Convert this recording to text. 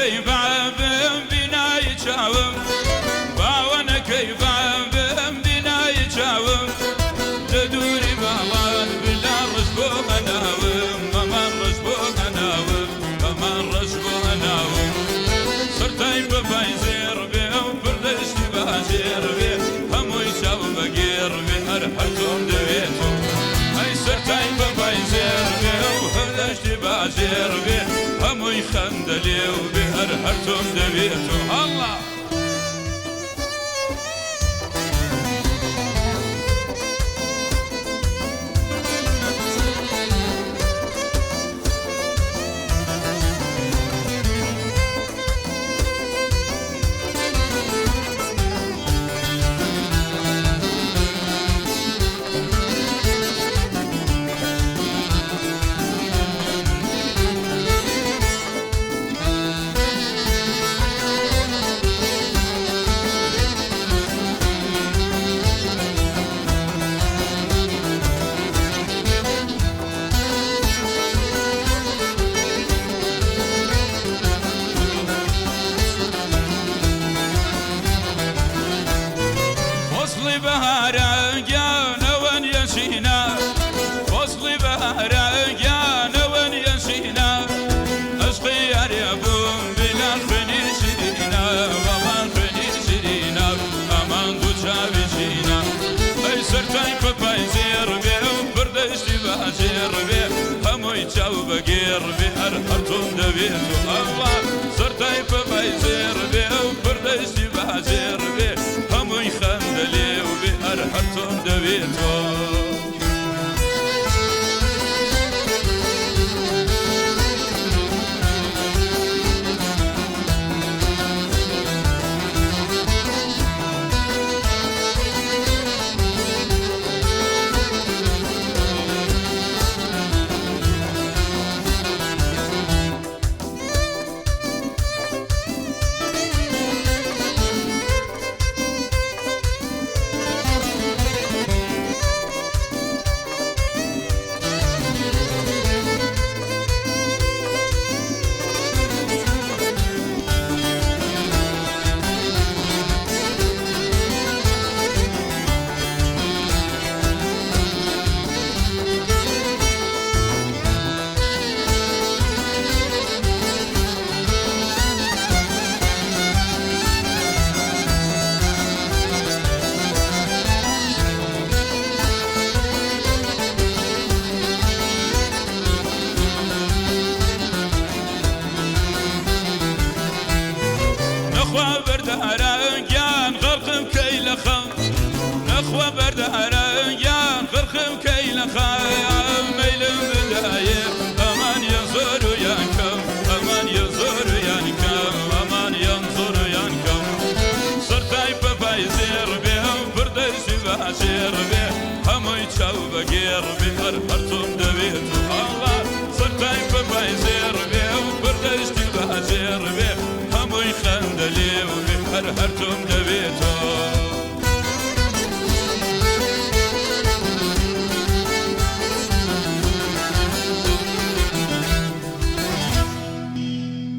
كيفابم بناي شاوم باوانا كيفابم بناي شاوم تدوري باوان بلا رشبو هناوم ماما رشبو هناوم ماما رشبو هناوم صرتاي ببايزير بي وبردشتي باجير بي همو يشاو بقير بي هرحتهم دويتو هاي صرتاي ببايزير بي وبردشتي باجير بي همو يخندلي وبي هرحتهم دويتو الله فصل بهارا جانا وان يشينا فصل بهارا جانا وان يشينا أشقي يريبون بلا خني شرينا ومان خني شرينا أمان دو شابي شينا أي سرتاي ببايزير بي وبردشتي باجير بي همو يتشاو بقير بي هرحرتم دبيتو الله سرتاي ببايزير بي وبردشتي باجير بي همو يخندلي وبي هرحرتم دبيتو نخوة بردهران غرقم كيلخا نخوة بردهران غرقم كيلخا ميل بداية أمان ينظر ينكم أمان ينظر ينكم أمان ينظر ينكم صرتاي ببايزير بي بردشتي باجير بي همو يتشاو بقير بي هرحرتم دبيتو الله صرتاي ببايزير بي بردشتي باجير بي همو يخندلي وبي هرحرتم دبيتو